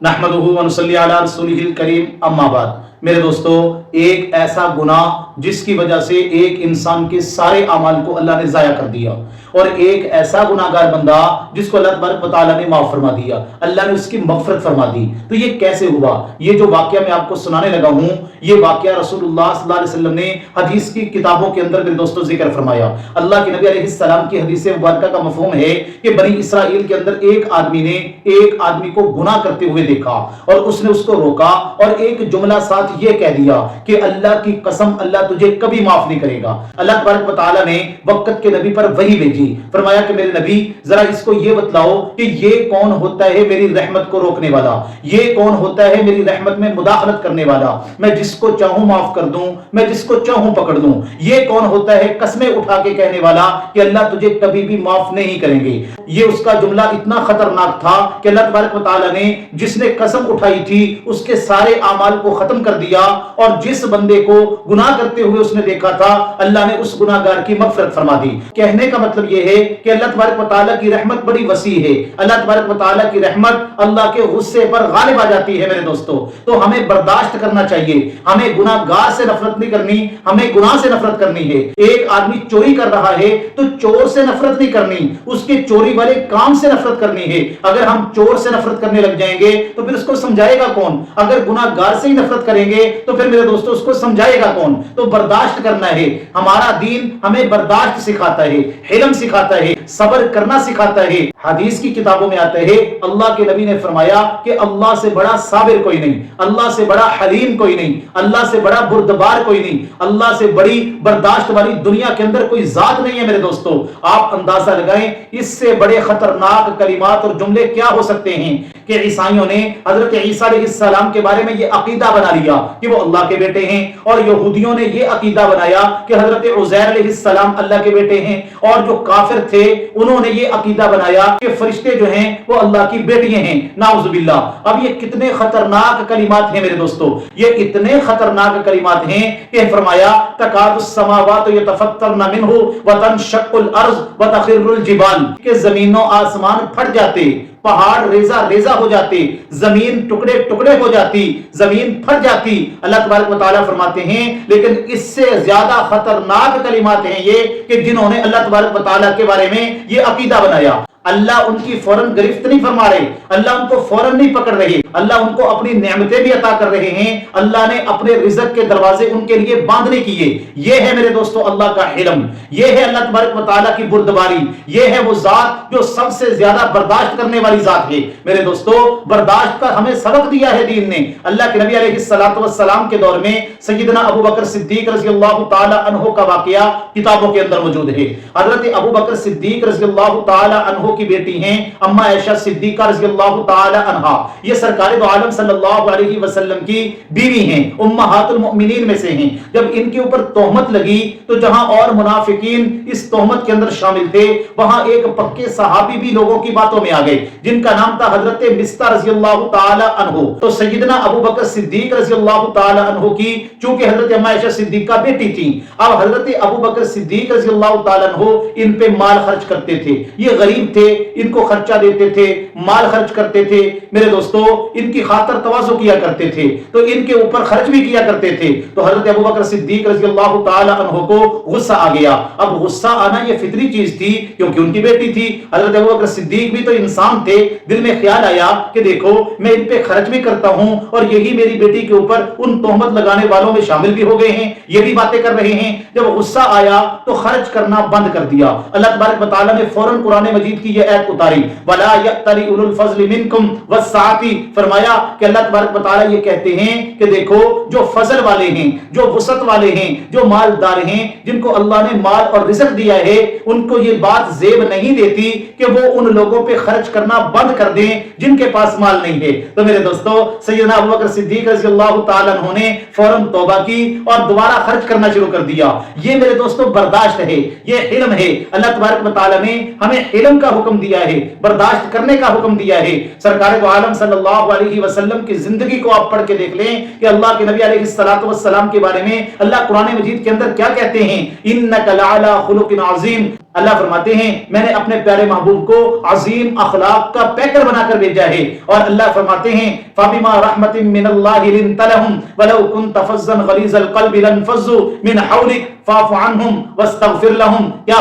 نحمدہ ونصلی علی رسولہ الکریم اما بعد۔ میرے دوستو، ایک ایسا گناہ جس کی وجہ سے ایک انسان کے سارے اعمال کو اللہ نے ضائع کر دیا، اور ایک ایسا گناہگار بندہ جس کو اللہ تبارک و تعالیٰ نے معاف فرما دیا، اللہ نے اس کی مغفرت فرما دی۔ تو یہ کیسے ہوا؟ یہ جو واقعہ میں آپ کو سنانے لگا ہوں، یہ واقعہ رسول اللہ صلی اللہ علیہ وسلم نے حدیث کی کتابوں کے اندر میرے دوستو ذکر فرمایا۔ اللہ کے نبی علیہ السلام کی حدیث مبارکہ کا مفہوم ہے کہ بنی اسرائیل کے اندر ایک آدمی نے ایک آدمی کو گناہ کرتے ہوئے دیکھا، اور اس نے اس کو روکا اور ایک جملہ ساتھ یہ کہہ دیا کہ اللہ کی قسم، اللہ تجھے کبھی معاف نہیں کرے گا۔ اللہ تبارک و تعالیٰ نے وقت کے نبی پر وحی بھیجی، فرمایا کہ میرے نبی ذرا اس کو یہ بتلاؤ کہ یہ کون ہوتا ہے میری رحمت کو روکنے والا، یہ کون ہوتا ہے میری رحمت میں مداخلت کرنے والا، میں جس کو چاہوں معاف کر دوں، میں جس کو چاہوں پکڑ دوں، یہ کون ہوتا ہے قسمیں اٹھا کے کہنے والا کہ اللہ تجھے کبھی بھی معاف نہیں کریں گے۔ یہ اس کا جملہ اتنا خطرناک تھا کہ اللہ تبارک و تعالیٰ نے جس نے قسم اٹھائی تھی اس کے سارے اعمال کو ختم کر دیا، اور جس بندے کو گناہ کرتے ہوئے اس نے دیکھا تھا، اللہ نے اس گناہگار کی مغفرت فرما دی۔ کہنے کا مطلب یہ ہے کہ اللہ تبارک و تعالیٰ کی رحمت بڑی وسیع ہے۔ اللہ تبارک و تعالیٰ کی رحمت اللہ کے غصے پر غالب آ جاتی ہے میرے دوستو۔ تو ہمیں برداشت کرنا چاہیے، ہمیں گناہگار سے نفرت نہیں کرنی، ہمیں گناہ سے نفرت کرنی ہے۔ ایک آدمی چوری کر رہا ہے تو چور سے نفرت نہیں کرنی، اس کے چوری والے کام سے نفرت کرنی ہے۔ اگر ہم چور سے نفرت کرنے لگ جائیں گے تو پھر اس کو سمجھائے گا کون؟ اگر گناہگار سے ہی نفرت کریں گے تو پھر میرے دوستو اس کو سمجھائے گا کون؟ تو برداشت کرنا ہے۔ ہمارا دین ہمیں برداشت سکھاتا ہے، حلم سکھاتا ہے، صبر کرنا سکھاتا ہے۔ حدیث کی کتابوں میں آتا ہے اللہ کے نبی نے فرمایا کہ اللہ سے بڑا صابر کوئی نہیں، اللہ سے بڑا حلیم کوئی نہیں، اللہ سے بڑا بردبار کوئی نہیں، اللہ سے بڑی برداشت والی دنیا کے اندر کوئی ذات نہیں ہے میرے دوستو۔ آپ اندازہ لگائیں اس سے بڑے خطرناک کلمات اور جملے کیا ہو سکتے ہیں کہ عیسائیوں نے حضرت عیسیٰ علیہ السلام کے بارے میں یہ عقیدہ بنا لیا کہ وہ اللہ کے بیٹے ہیں، اور یہودیوں نے یہ عقیدہ بنایا کہ حضرت عزیر علیہ السلام اللہ کے بیٹے ہیں، اور جو کافر تھے انہوں نے یہ عقیدہ بنایا کہ فرشتے جو ہیں وہ اللہ کی بیٹیاں ہیں، نعوذ باللہ۔ اب یہ کتنے خطرناک کلمات ہیں میرے دوستو، یہ اتنے خطرناک کلمات ہیں کہ فرمایا تکاد السماوات یتفطرن منہ وتنشق الارض وتخر الجبال، کہ زمین و آسمان پھٹ جاتے، پہاڑ ریزہ ریزہ ہو جاتے، زمین ٹکڑے ٹکڑے ہو جاتی، زمین پھٹ جاتی۔ اللہ تبارک و تعالیٰ فرماتے ہیں لیکن اس سے زیادہ خطرناک کلمات ہیں یہ کہ جنہوں نے اللہ تبارک و تعالیٰ کے بارے میں یہ عقیدہ بنایا، اللہ ان کی فوراً گرفت نہیں فرما رہے، اللہ ان کو فوراً نہیں پکڑ رہے، اللہ ان کو اپنی نعمتیں بھی عطا کر رہے ہیں، اللہ نے اپنے رزق کے دروازے ان کے لیے باندھنے کیے۔ یہ ہے میرے دوستو اللہ کا علم، یہ ہے اللہ تبارک و تعالیٰ کی بردباری، یہ ہے وہ ذات جو سب سے زیادہ برداشت کرنے والی ذات ہے۔ میرے دوستو، برداشت کا ہمیں سبق دیا ہے دین نے۔ اللہ کے نبی علیہ الصلوۃ والسلام کے دور میں سیدنا ابو بکر صدیق رضی اللہ تعالی عنہ کا واقعہ کتابوں کے اندر موجود ہے۔ حضرت ابو بکر صدیق رضی اللہ تعالی عنہ کی بیٹی ہیں اما عائشہ صدیقہ رضی اللہ تعالی عنہا، یہ سرکار دو عالم صلی اللہ علیہ وسلم کی بیوی ہیں، امہات المؤمنین میں سے ہیں۔ جب ان کے اوپر تہمت لگی تو جہاں اور منافقین اس تہمت کے اندر شامل تھے، وہاں ایک پکے صحابی بھی لوگوں کی باتوں میں آ گئے جن کا نام تھا حضرت مستہ رضی اللہ تعالی عنہ۔ تو سیدنا ابو بکر صدیق رضی اللہ تعالی عنہ کی چونکہ حضرت اما عائشہ صدیقہ بیٹی تھی، اب حضرت ابو بکر صدیق رضی اللہ تعالی عنہ ان پہ مال خرچ کرتے تھے، یہ غریب تھے، ان کو خرچہ دیتے تھے، مال خرچ کرتے تھے، میرے دوستو ان کی خاطر تواضع کیا کرتے تھے، تو ان کے اوپر خرچ بھی کیا کرتے تھے۔ تو حضرت ابو بکر صدیق رضی اللہ تعالی عنہ کو غصہ آ گیا۔ اب غصہ آنا یہ فطری چیز تھی کیونکہ ان کی بیٹی تھی، حضرت ابو بکر صدیق بھی تو انسان تھے، دل میں خیال آیا کہ دیکھو میں ان پہ خرچ بھی کرتا ہوں اور یہی میری بیٹی کے اوپر ان تہمت لگانے والوں میں شامل بھی ہو گئے ہیں، یہ بھی باتیں کر رہے ہیں۔ جب غصہ آیا تو خرچ کرنا بند کر دیا۔ اللہ تبارک و تعالیٰ نے فوراً قرآن مجید کی یہ آیت اتاری، وَلَا يَأْتَلِ أُولُو الْفَضْلِ مِنْكُمْ وَالسَّعَةِ، فرمایا کہ اللہ تبارک و تعالیٰ یہ کہتے ہیں کہ دیکھو جو فضل والے ہیں، جو وسعت والے ہیں، جو مالدار ہیں، جن کو اللہ نے مال اور رزق دیا ہے، ان کو یہ بات زیب نہیں دیتی کہ وہ ان لوگوں پہ خرچ کرنا بند کر دیں جن کے پاس مال نہیں ہے۔ تو میرے دوستو، سیدنا ابو بکر صدیق رضی اللہ تعالیٰ عنہ نے فوراً توبہ کی اور دوبارہ خرچ کرنا شروع کر دیا۔ یہ میرے دوستو برداشت ہے، یہ علم ہے۔ اللہ تبارک و تعالیٰ نے ہمیں علم کا حکم دیا ہے، برداشت کرنے کا حکم دیا ہے۔ سرکار دو عالم صلی اللہ علیہ وسلم کی زندگی کو آپ پڑھ کے دیکھ لیں کہ اللہ کے نبی علیہ الصلوۃ والسلام کے بارے میں اللہ قرآن مجید کے اندر کیا کہتے ہیں، انک لعلی خلق عظیم، اللہ فرماتے ہیں میں نے اپنے پیارے محبوب کو عظیم اخلاق کا پیکر بنا کر بھیجا ہے، اور اللہ فرماتے ہیں فَبِمَا رَحْمَةٍ مِّنَ اللَّهِ لِنْتَ لَهُمْ وَلَوْ كُنْتَ فَظًّا غَلِيظَ الْقَلْبِ لَانفَضُّوا مِنْ حَوْلِكَ فَاعْفُ عَنْهُمْ وَاسْتَغْفِرْ لَهُمْ۔ کیا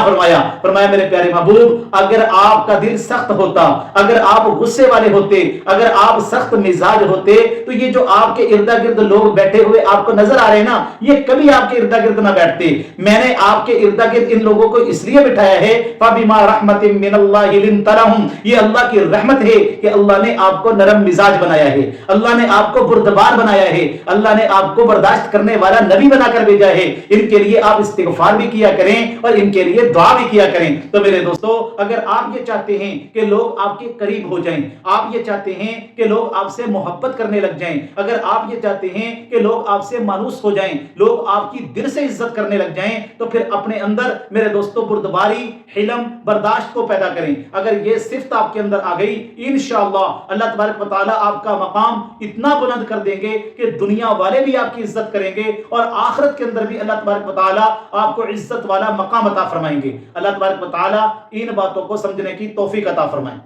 فرمایا میرے پیارے محبوب اگر آپ کا دل سخت ہوتا، اگر آپ غصے والے ہوتے، اگر آپ سخت مزاج ہوتے، تو یہ جو آپ کے ارد گرد لوگ بیٹھے ہوئے آپ کو نظر آ رہے ہیں نا، یہ کبھی آپ کے ارد گرد نہ بیٹھتے۔ میں نے آپ کے ارد گرد ان لوگوں کو اس لیے بٹھایا ہے فَبِمَا رَحْمَةٍ مِّنَ اللَّهِ لِنْتَ لَهُمْ، یہ اللہ کی رحمت ہے کہ اللہ نے آپ کو نرم مزاج بنایا ہے، اللہ نے آپ کو بردبار بنایا ہے، اللہ نے آپ کو برداشت کرنے والا نبی بنا کر بھیجا ہے۔ ان کے لیے آپ استغفار بھی کیا کریں اور ان کے لیے دعا بھی کیا کریں۔ تو میرے دوستو اگر آپ یہ چاہتے ہیں کہ لوگ آپ کے قریب ہو جائیں، آپ یہ چاہتے ہیں کہ لوگ آپ سے محبت کرنے لگ جائیں، اگر آپ یہ چاہتے ہیں کہ لوگ آپ سے مانوس ہو جائیں، لوگ آپ کی دل سے عزت کرنے لگ جائیں، تو پھر اپنے اندر میرے دوستو بردباری، حلم، برداشت کو پیدا کریں۔ اگر یہ صفت آپ کے اندر آ گئی، انشاءاللہ اللہ تبارک و تعالیٰ آپ کا مقام اتنا بلند کر دیں گے کہ دنیا والے بھی آپ کی عزت کریں گے، اور آخرت کے اندر بھی اللہ تبارک و تعالیٰ آپ کو عزت والا مقام عطا فرمائیں گے۔ اللہ تبارک و تعالیٰ ان باتوں کو سمجھنے کی توفیق عطا فرمائیں۔